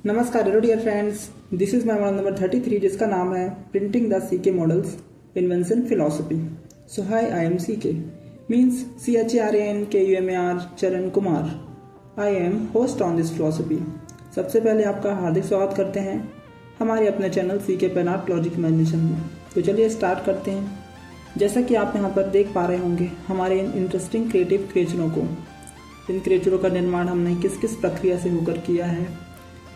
नमस्कार hello dear friends, this is my model number 33 जिसका नाम है printing the CK models invention philosophy. So hi, I am CK means CHARANKUMAR Charan Kumar. I am host on this philosophy. सबसे पहले आपका हार्दिक स्वागत करते हैं हमारे अपने channel CK pen art logic imagination में। तो चलिए स्टार्ट करते हैं। जैसा कि आप यहाँ पर देख पा रहे होंगे हमारे इन इंटरेस्टिंग क्रिएटिव क्रिएचरों को, इन क्रिएचरों का निर्माण हमने किस किस प्रक्रिया से होकर किया है,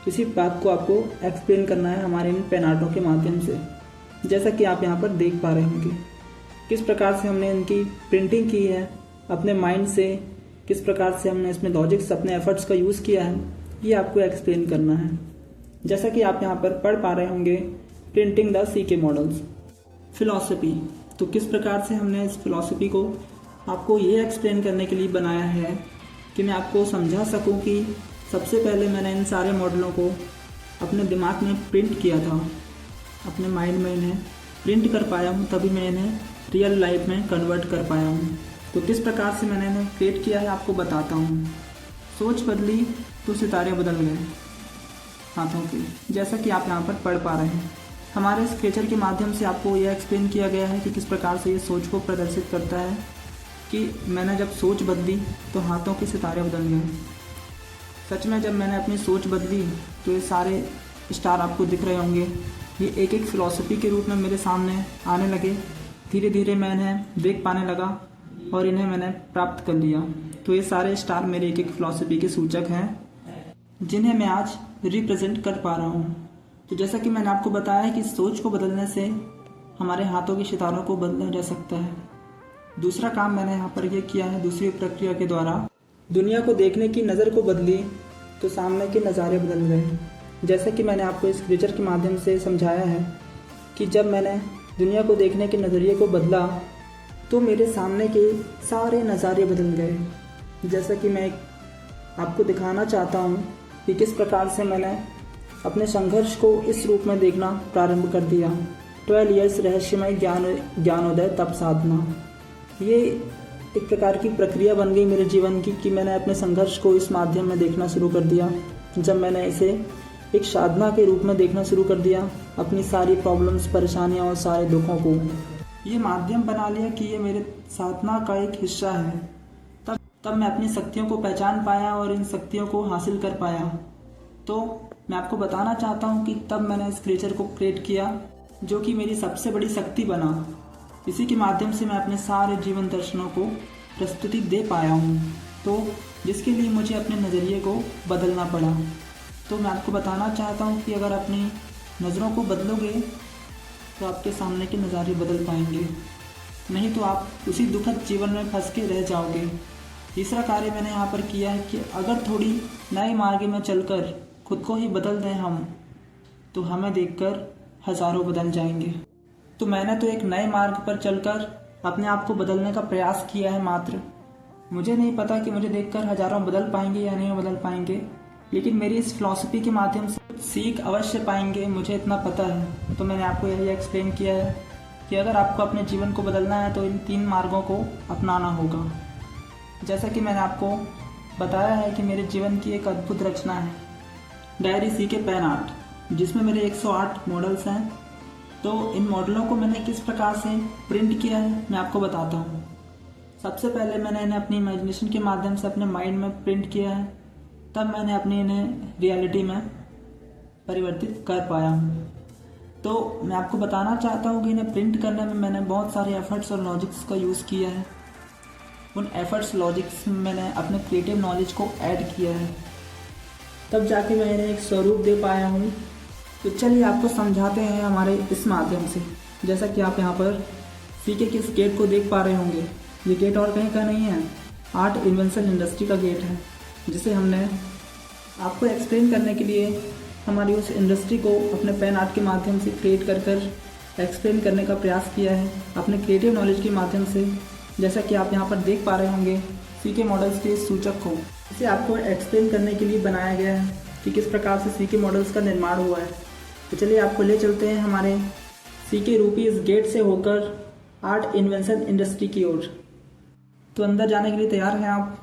इसी बात को आपको एक्सप्लेन करना है हमारे इन पेन आर्टों के माध्यम से। जैसा कि आप यहाँ पर देख पा रहे होंगे किस प्रकार से हमने इनकी प्रिंटिंग की है अपने माइंड से, किस प्रकार से हमने इसमें लॉजिक्स अपने एफर्ट्स का यूज़ किया है, ये आपको एक्सप्लेन करना है। जैसा कि आप यहाँ पर पढ़ पा रहे होंगे printing the CK models philosophy, तो किस प्रकार से हमने इस फिलॉसफी को आपको ये एक्सप्लेन करने के लिए बनाया है कि मैं आपको समझा सकूं कि सबसे पहले मैंने इन सारे मॉडलों को अपने दिमाग में प्रिंट किया था, अपने माइंड में इन्हें प्रिंट कर पाया हूँ, तभी मैं इन्हें रियल लाइफ में कन्वर्ट कर पाया हूँ। तो किस प्रकार से मैंने इन्हें क्रिएट किया है आपको बताता हूँ। सोच बदली तो सितारे बदल गए हाथों की, जैसा कि आप यहाँ पर पढ़ पा रहे हैं। हमारे इस क्रिएचर के माध्यम से आपको यह एक्सप्लेन किया गया है कि किस प्रकार से ये सोच को प्रदर्शित करता है कि मैंने जब सोच बदली तो हाथों के सितारे बदल गए। सच में जब मैंने अपनी सोच बदली तो ये सारे स्टार आपको दिख रहे होंगे, ये एक एक फिलॉसफी के रूप में मेरे सामने आने लगे। धीरे धीरे मैं इन्हें देख पाने लगा और इन्हें मैंने प्राप्त कर लिया। तो ये सारे स्टार मेरे एक एक फिलॉसफी के सूचक हैं जिन्हें मैं आज रिप्रेजेंट कर पा रहा हूँ। तो जैसा कि मैंने आपको बताया कि सोच को बदलने से हमारे हाथों के सितारों को बदला जा सकता है। दूसरा काम मैंने यहाँ पर यह किया है, दूसरी प्रक्रिया के द्वारा दुनिया को देखने की नज़र को बदली तो सामने के नज़ारे बदल गए। जैसा कि मैंने आपको इस क्रिएचर के माध्यम से समझाया है कि जब मैंने दुनिया को देखने के नज़रिए को बदला तो मेरे सामने के सारे नज़ारे बदल गए। जैसा कि मैं आपको दिखाना चाहता हूँ कि किस प्रकार से मैंने अपने संघर्ष को इस रूप में देखना प्रारंभ कर दिया। 12 ईयर्स रहस्यमय ज्ञानोदय तप साधना, ये एक प्रकार की प्रक्रिया बन गई मेरे जीवन की कि मैंने अपने संघर्ष को इस माध्यम में देखना शुरू कर दिया। जब मैंने इसे एक साधना के रूप में देखना शुरू कर दिया, अपनी सारी प्रॉब्लम्स, परेशानियां और सारे दुखों को ये माध्यम बना लिया कि ये मेरे साधना का एक हिस्सा है, तब मैं अपनी शक्तियों को पहचान पाया और इन शक्तियों को हासिल कर पाया। तो मैं आपको बताना चाहता हूँ कि तब मैंने इस क्रिएचर को क्रिएट किया जो कि मेरी सबसे बड़ी शक्ति बना। इसी के माध्यम से मैं अपने सारे जीवन दर्शनों को प्रस्तुति दे पाया हूँ, तो जिसके लिए मुझे अपने नज़रिए को बदलना पड़ा। तो मैं आपको बताना चाहता हूँ कि अगर अपनी नज़रों को बदलोगे तो आपके सामने के नज़ारे बदल पाएंगे, नहीं तो आप उसी दुखद जीवन में फंस के रह जाओगे। तीसरा कार्य मैंने यहाँ पर किया है कि अगर थोड़ी नए मार्ग में चलकर खुद को ही बदल दें हम, तो हमें देखकर हज़ारों बदल जाएंगे। तो मैंने तो एक नए मार्ग पर चलकर अपने आप को बदलने का प्रयास किया है। मात्र मुझे नहीं पता कि मुझे देखकर हज़ारों बदल पाएंगे या नहीं बदल पाएंगे, लेकिन मेरी इस फिलॉसफी के माध्यम से सीख अवश्य पाएंगे, मुझे इतना पता है। तो मैंने आपको यही एक्सप्लेन किया है कि अगर आपको अपने जीवन को बदलना है तो इन 3 मार्गों को अपनाना होगा। जैसा कि मैंने आपको बताया है कि मेरे जीवन की एक अद्भुत रचना है डायरी सीके पेन आर्ट, जिसमें मेरे 108 मॉडल्स हैं। तो इन मॉडलों को मैंने किस प्रकार से प्रिंट किया है मैं आपको बताता हूँ। सबसे पहले मैंने इन्हें अपनी इमेजिनेशन के माध्यम से अपने माइंड में प्रिंट किया है, तब मैंने अपनी इन्हें रियलिटी में परिवर्तित कर पाया हूँ। तो मैं आपको बताना चाहता हूँ कि इन्हें प्रिंट करने में मैंने बहुत सारे एफर्ट्स और लॉजिक्स का यूज़ किया है। उन एफर्ट्स लॉजिक्स में मैंने अपने क्रिएटिव नॉलेज को ऐड किया है, तब जाके मैं इन्हें एक स्वरूप दे पाया हूँ। तो चलिए आपको समझाते हैं हमारे इस माध्यम से। जैसा कि आप यहाँ पर सीके के इस गेट को देख पा रहे होंगे, ये गेट और कहीं का नहीं है, आर्ट इन्वेंशन इंडस्ट्री का गेट है, जिसे हमने आपको एक्सप्लेन करने के लिए हमारी उस इंडस्ट्री को अपने पेन आर्ट के माध्यम से क्रिएट कर एक्सप्लेन करने का प्रयास किया है अपने क्रिएटिव नॉलेज के माध्यम से। जैसा कि आप यहाँ पर देख पा रहे होंगे सीके मॉडल्स के सूचक को, इसे आपको एक्सप्लेन करने के लिए बनाया गया है कि किस प्रकार से सीके मॉडल्स का निर्माण हुआ है। तो चलिए आपको ले चलते हैं हमारे सीके रूपी इस गेट से होकर आर्ट इन्वेंशन इंडस्ट्री की ओर। तो अंदर जाने के लिए तैयार हैं आप?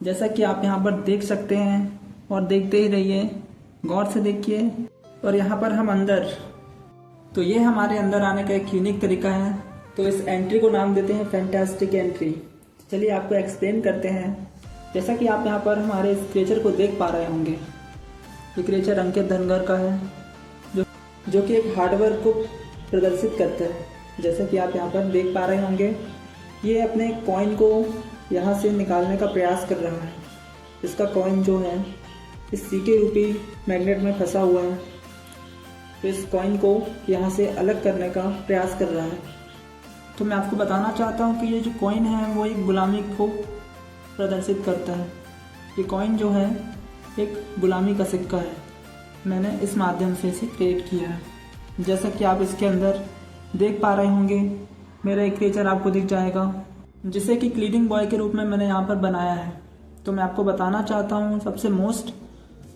जैसा कि आप यहाँ पर देख सकते हैं और देखते ही रहिए, गौर से देखिए। और यहाँ पर हम अंदर, तो ये हमारे अंदर आने का एक यूनिक तरीका है। तो इस एंट्री को नाम देते हैं फैंटास्टिक एंट्री। चलिए आपको एक्सप्लेन करते हैं। जैसा कि आप यहाँ पर हमारे इस क्रिएचर को देख पा रहे होंगे, ये क्रिएचर अंकित धनगर का है, जो कि एक हार्डवर्क को प्रदर्शित करता है। जैसा कि आप यहाँ पर देख पा रहे होंगे, ये अपने कॉइन को यहाँ से निकालने का प्रयास कर रहा है। इसका कॉइन जो है इस सीके रूपी मैग्नेट में फंसा हुआ है, तो इस कॉइन को यहाँ से अलग करने का प्रयास कर रहा है। तो मैं आपको बताना चाहता हूँ कि ये जो कॉइन है वो एक गुलामी को प्रदर्शित करता है। ये कॉइन जो है एक गुलामी का सिक्का है। मैंने इस माध्यम से इसे क्रिएट किया है। जैसा कि आप इसके अंदर देख पा रहे होंगे, मेरा एक क्रिएचर आपको दिख जाएगा, जिसे कि क्लीनिंग बॉय के रूप में मैंने यहाँ पर बनाया है। तो मैं आपको बताना चाहता हूँ सबसे मोस्ट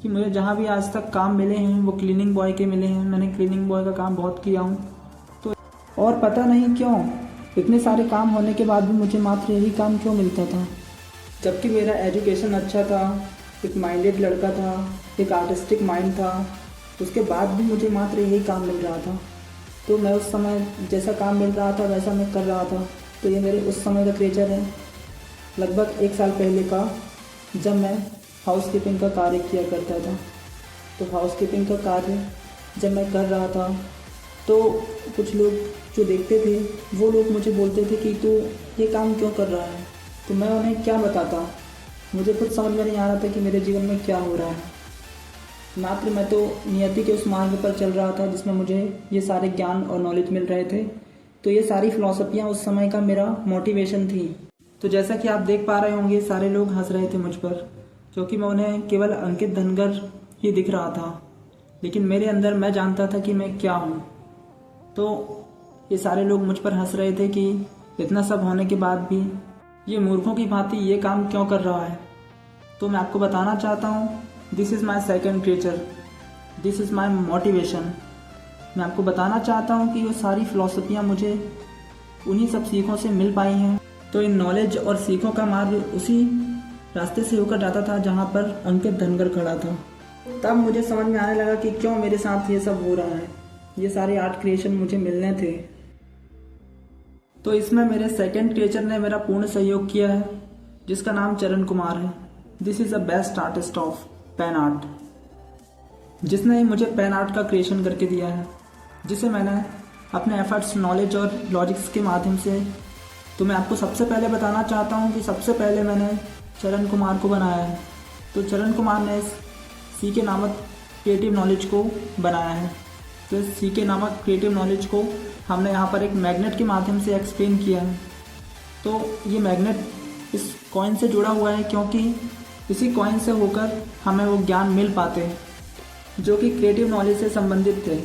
कि मुझे जहाँ भी आज तक काम मिले हैं वो क्लीनिंग बॉय के मिले हैं। मैंने क्लीनिंग बॉय का काम बहुत किया हूँ। तो और पता नहीं क्यों इतने सारे काम होने के बाद भी मुझे मात्र यही काम क्यों मिलता था, जबकि मेरा एजुकेशन अच्छा था, एक माइंडेड लड़का था, एक आर्टिस्टिक माइंड था, उसके बाद भी मुझे मात्र यही काम मिल रहा था। तो मैं उस समय जैसा काम मिल रहा था वैसा मैं कर रहा था। तो ये मेरे उस समय का क्रिएचर है, लगभग 1 साल पहले का, जब मैं हाउसकीपिंग का कार्य किया करता था। तो हाउसकीपिंग का कार्य जब मैं कर रहा था तो कुछ लोग जो देखते थे वो लोग मुझे बोलते थे कि तू ये काम क्यों कर रहा है। तो मैं उन्हें क्या बताता, मुझे खुद समझ में नहीं आ रहा था कि मेरे जीवन में क्या हो रहा है। मात्र मैं तो नियति के उस मार्ग पर चल रहा था जिसमें मुझे ये सारे ज्ञान और नॉलेज मिल रहे थे। तो ये सारी फिलॉसफियाँ उस समय का मेरा मोटिवेशन थी। तो जैसा कि आप देख पा रहे होंगे, सारे लोग हंस रहे थे मुझ पर, क्योंकि मैं उन्हें केवल अंकित धनगर ही दिख रहा था, लेकिन मेरे अंदर मैं जानता था कि मैं क्या हूँ। तो ये सारे लोग मुझ पर हंस रहे थे कि इतना सब होने के बाद भी ये मूर्खों की भांति ये काम क्यों कर रहा है। तो मैं आपको बताना चाहता हूँ, this is my second creature, this is my motivation. मैं आपको बताना चाहता हूँ कि वो सारी फिलॉसफियाँ मुझे उन्हीं सब सीखों से मिल पाई हैं। तो इन नॉलेज और सीखों का मार्ग उसी रास्ते से होकर जाता था जहाँ पर अंकित धनगर खड़ा था। तब मुझे समझ में आने लगा कि क्यों मेरे साथ ये सब हो रहा है, ये सारे आर्ट क्रिएशन मुझे मिलने थे। तो इसमें मेरे सेकंड क्रिएचर ने मेरा पूर्ण सहयोग किया है, जिसका नाम चरण कुमार है। This is the best artist of pen art, जिसने मुझे पेन आर्ट का क्रिएशन करके दिया है, जिसे मैंने अपने एफर्ट्स, नॉलेज और लॉजिक्स के माध्यम से। तो मैं आपको सबसे पहले बताना चाहता हूँ कि सबसे पहले मैंने चरण कुमार को बनाया है। तो चरण कुमार ने इस सीके नामक क्रिएटिव नॉलेज को बनाया है। तो इस सीके नामक क्रिएटिव नॉलेज को हमने यहाँ पर एक मैग्नेट के माध्यम से एक्सप्लेन किया है। तो ये मैग्नेट इस कॉइन से जुड़ा हुआ है, क्योंकि इसी कॉइन से होकर हमें वो ज्ञान मिल पाते हैं जो कि क्रिएटिव नॉलेज से संबंधित थे,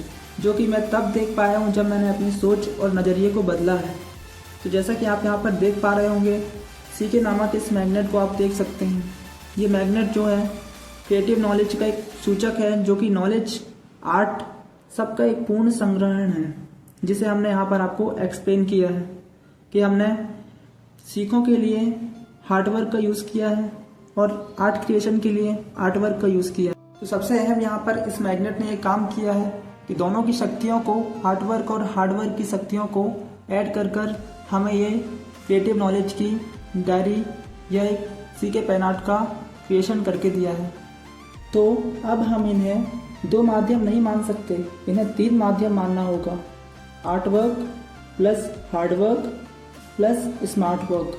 जो कि मैं तब देख पाया हूँ जब मैंने अपनी सोच और नज़रिए को बदला है। तो जैसा कि आप यहाँ पर देख पा रहे होंगे, सीके नामक इस मैग्नेट को आप देख सकते हैं। ये मैग्नेट जो है क्रिएटिव नॉलेज का एक सूचक है, जो कि नॉलेज, आर्ट सबका एक पूर्ण संग्रहण है, जिसे हमने यहाँ पर आपको एक्सप्लेन किया है कि हमने सीखों के लिए हार्डवर्क का यूज़ किया है और आर्ट क्रिएशन के लिए आर्टवर्क का यूज़ किया है। तो सबसे अहम यहाँ पर इस मैग्नेट ने एक काम किया है कि दोनों की शक्तियों को, आर्टवर्क और हार्डवर्क की शक्तियों को ऐड कर हमें ये क्रिएटिव नॉलेज की डायरी या एक सीके पेन आर्ट का क्रिएशन करके दिया है। तो अब हम इन्हें 2 माध्यम नहीं मान सकते, इन्हें 3 माध्यम मानना होगा, artwork plus hard work plus smart work.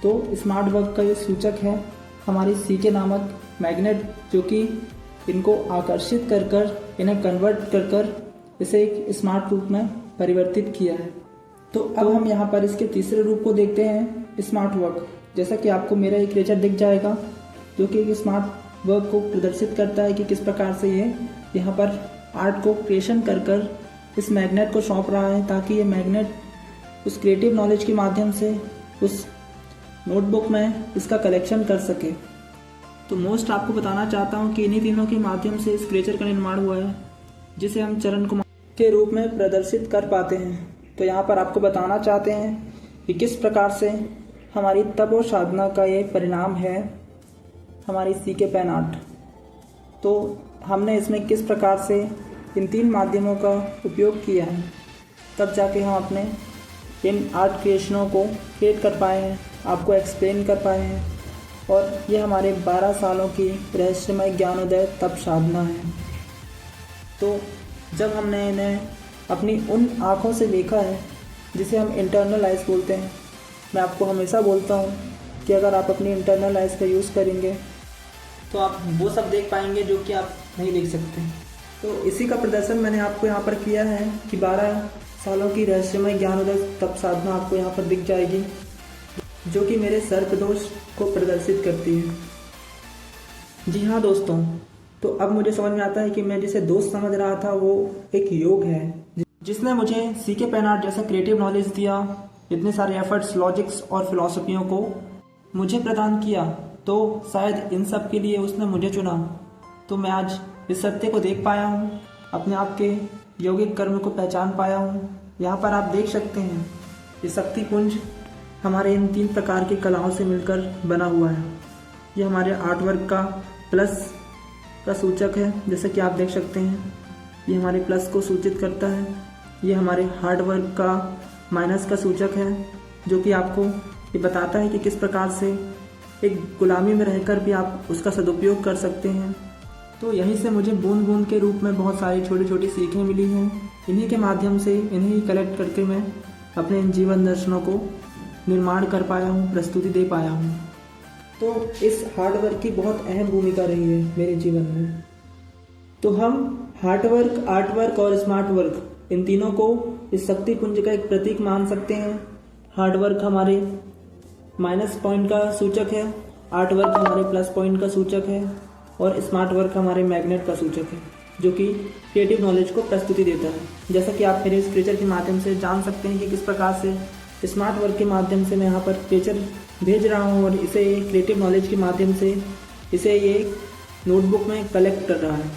तो स्मार्ट वर्क का ये सूचक है हमारी सीके नामक मैग्नेट, जो कि इनको आकर्षित कर इन्हें कन्वर्ट कर इसे एक स्मार्ट रूप में परिवर्तित किया है। तो अब हम यहाँ पर इसके तीसरे रूप को देखते हैं, स्मार्ट वर्क। जैसा कि आपको मेरा एक क्रिएचर दिख जाएगा, जो कि एक स्मार्ट वर्क को प्रदर्शित करता है कि किस प्रकार से ये यहाँ पर आर्ट को क्रिएशन कर इस मैग्नेट को सौंप रहा है, ताकि ये मैग्नेट उस क्रिएटिव नॉलेज के माध्यम से उस नोटबुक में इसका कलेक्शन कर सके। तो मोस्ट आपको बताना चाहता हूँ कि इन्हीं तीनों के माध्यम से इस क्रिएचर का निर्माण हुआ है, जिसे हम चरण कुमार के रूप में प्रदर्शित कर पाते हैं। तो यहाँ पर आपको बताना चाहते हैं कि किस प्रकार से हमारी तप और साधना का ये परिणाम है हमारी सीके पेन आर्ट। तो हमने इसमें किस प्रकार से इन 3 माध्यमों का उपयोग किया है, तब जाके हम अपने इन आर्ट क्रिएशनों को क्रिएट कर पाए हैं, आपको एक्सप्लेन कर पाए हैं। और ये हमारे 12 सालों की रहस्यमय ज्ञानोदय तप साधना है। तो जब हमने इन्हें अपनी उन आँखों से देखा है जिसे हम इंटरनल आइज़ बोलते हैं, मैं आपको हमेशा बोलता हूँ कि अगर आप अपनी इंटरनल आइज़ का यूज़ करेंगे तो आप वो सब देख पाएंगे जो कि आप नहीं देख सकते। तो इसी का प्रदर्शन मैंने आपको यहाँ पर किया है कि 12 सालों की रहस्यमय ज्ञानोदय तप साधना आपको यहाँ पर दिख जाएगी, जो कि मेरे सर्पदोष को प्रदर्शित करती है। जी हाँ दोस्तों, तो अब मुझे समझ में आता है कि मैं जिसे दोस्त समझ रहा था वो एक योग है, जिसने मुझे सीके पेनार्ट जैसा क्रिएटिव नॉलेज दिया, इतने सारे एफर्ट्स, लॉजिक्स और फिलॉसफियों को मुझे प्रदान किया। तो शायद इन सब के लिए उसने मुझे चुना। तो मैं आज इस सत्य को देख पाया हूँ, अपने आप के यौगिक कर्म को पहचान पाया हूँ। यहाँ पर आप देख सकते हैं ये शक्तिपुंज हमारे इन 3 प्रकार की कलाओं से मिलकर बना हुआ है। ये हमारे आर्टवर्क का प्लस का सूचक है, जैसे कि आप देख सकते हैं ये हमारे प्लस को सूचित करता है। ये हमारे हार्ड वर्क का माइनस का सूचक है, जो कि आपको ये बताता है कि किस प्रकार से एक गुलामी में रहकर भी आप उसका सदुपयोग कर सकते हैं। तो यहीं से मुझे बूंद बूंद के रूप में बहुत सारी छोटी छोटी सीखें मिली हैं। इन्हीं के माध्यम से, इन्हीं ही कलेक्ट करके मैं अपने इन जीवन दर्शनों को निर्माण कर पाया हूँ, प्रस्तुति दे पाया हूँ। तो इस हार्ड वर्क की बहुत अहम भूमिका रही है मेरे जीवन में। तो हम हार्ड वर्क, आर्ट वर्क और स्मार्ट वर्क, इन तीनों को इस शक्तिपुंज का एक प्रतीक मान सकते हैं। हार्ड वर्क हमारे माइनस पॉइंट का सूचक है, आर्ट वर्क हमारे प्लस पॉइंट का सूचक है और स्मार्ट वर्क हमारे मैग्नेट का सूचक है, जो कि क्रिएटिव नॉलेज को प्रस्तुति देता है। जैसा कि आप मेरे इस क्रिएचर के माध्यम से जान सकते हैं कि किस प्रकार से स्मार्ट वर्क के माध्यम से मैं यहाँ पर क्रिएचर भेज रहा हूँ और इसे क्रिएटिव नॉलेज के माध्यम से इसे ये नोटबुक में कलेक्ट कर रहा है।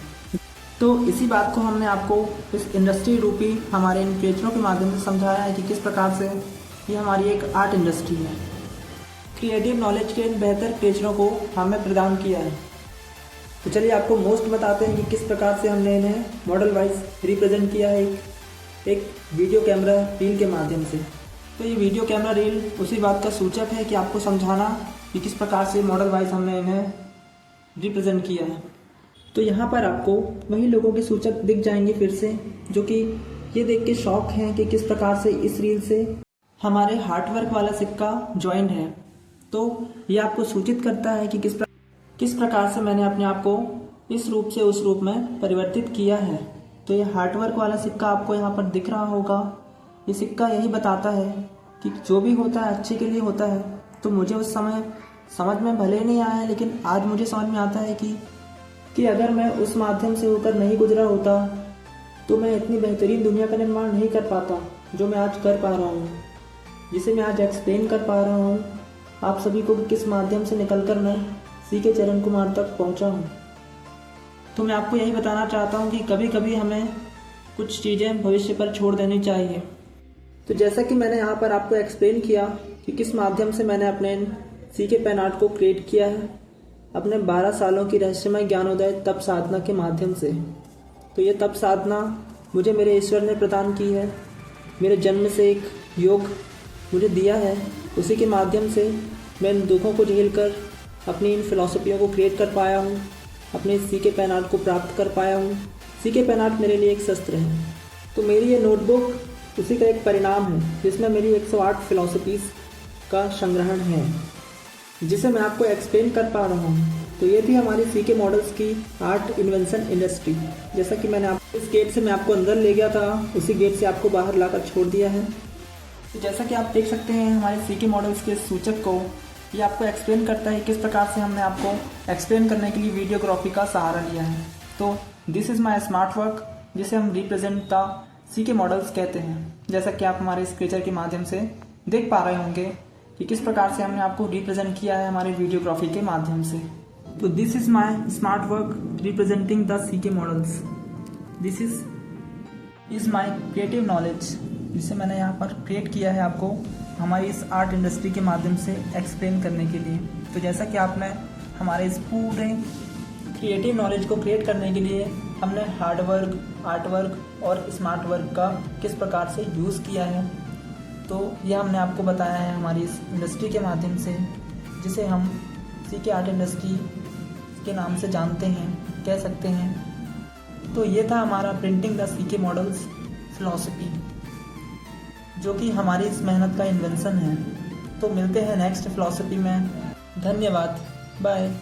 तो इसी बात को हमने आपको इस इंडस्ट्री रूपी हमारे इन क्रिएचरों के माध्यम से समझाया है कि किस प्रकार से ये हमारी एक आर्ट इंडस्ट्री है। क्रिएटिव नॉलेज के इन बेहतर क्रिएचरों को हमें प्रदान किया है। तो चलिए आपको मोस्ट बताते हैं कि किस प्रकार से हमने इन्हें मॉडल वाइज रिप्रेजेंट किया है एक वीडियो कैमरा रील के माध्यम से। तो ये वीडियो कैमरा रील उसी बात का सूचक है कि आपको समझाना कि किस प्रकार से मॉडल वाइज हमने इन्हें रिप्रेजेंट किया है। तो यहाँ पर आपको वही लोगों के सूचक दिख जाएंगे फिर से, जो कि ये देख के शौक हैं कि किस प्रकार से इस रील से हमारे हार्टवर्क वाला सिक्का ज्वाइंट है। तो ये आपको सूचित करता है कि किस प्रकार से मैंने अपने आप को इस रूप से उस रूप में परिवर्तित किया है। तो ये हार्टवर्क वाला सिक्का आपको यहाँ पर दिख रहा होगा। ये सिक्का यही बताता है कि जो भी होता है अच्छे के लिए होता है। तो मुझे उस समय समझ में भले नहीं आया है, लेकिन आज मुझे समझ में आता है कि अगर मैं उस माध्यम से होकर नहीं गुजरा होता तो मैं इतनी बेहतरीन दुनिया का निर्माण नहीं कर पाता जो मैं आज कर पा रहा हूँ, जिसे मैं आज एक्सप्लेन कर पा रहा हूँ आप सभी को कि किस माध्यम से निकलकर मैं सीके चरण कुमार तक पहुँचा हूँ। तो मैं आपको यही बताना चाहता हूँ कि कभी कभी हमें कुछ चीज़ें भविष्य पर छोड़ देनी चाहिए। तो जैसा कि मैंने यहाँ पर आपको एक्सप्लेन किया कि किस माध्यम से मैंने अपने सीके पेन आर्ट को क्रिएट किया है, अपने 12 सालों की रहस्यमय ज्ञानोदय तप साधना के माध्यम से। तो ये तप साधना मुझे मेरे ईश्वर ने प्रदान की है, मेरे जन्म से एक योग मुझे दिया है, उसी के माध्यम से मैं इन दुखों को झेलकर अपनी इन फिलॉसफियों को क्रिएट कर पाया हूँ, अपने सीके पेन आर्ट को प्राप्त कर पाया हूँ। सीके पेन आर्ट मेरे लिए एक शस्त्र है। तो मेरी ये नोटबुक उसी का एक परिणाम है, जिसमें मेरी 108 फिलॉसफीज़ का संग्रहण है, जिसे मैं आपको एक्सप्लेन कर पा रहा हूँ। तो ये थी हमारी सीके मॉडल्स की आर्ट इन्वेंशन इंडस्ट्री। जैसा कि मैंने आपको इस गेट से मैं आपको अंदर ले गया था, उसी गेट से आपको बाहर लाकर छोड़ दिया है। तो जैसा कि आप देख सकते हैं हमारे सीके मॉडल्स के सूचक को, ये आपको एक्सप्लेन करता है किस प्रकार से हमने आपको एक्सप्लेन करने के लिए वीडियोग्राफी का सहारा लिया है। तो this is my smart work, जिसे हम रिप्रेजेंट द सीके मॉडल्स कहते हैं। जैसा कि आप हमारे स्केचर के माध्यम से देख पा रहे होंगे कि किस प्रकार से हमने आपको रिप्रेजेंट किया है हमारे वीडियोग्राफी के माध्यम से। तो this is my smart work representing the CK models. This is my creative knowledge, जिसे मैंने यहाँ पर क्रिएट किया है आपको हमारी इस आर्ट इंडस्ट्री के माध्यम से एक्सप्लेन करने के लिए। तो जैसा कि आपने हमारे इस पूरे क्रिएटिव नॉलेज को क्रिएट करने के लिए हमने हार्ड वर्क, आर्ट वर्क और स्मार्ट वर्क का किस प्रकार से यूज़ किया है, तो यह हमने आपको बताया है हमारी इस इंडस्ट्री के माध्यम से, जिसे हम सीके आर्ट इंडस्ट्री के नाम से जानते हैं, कह सकते हैं। तो ये था हमारा printing the CK models philosophy, जो कि हमारी इस मेहनत का इन्वेंशन है। तो मिलते हैं नेक्स्ट फिलॉसफी में। धन्यवाद, बाय।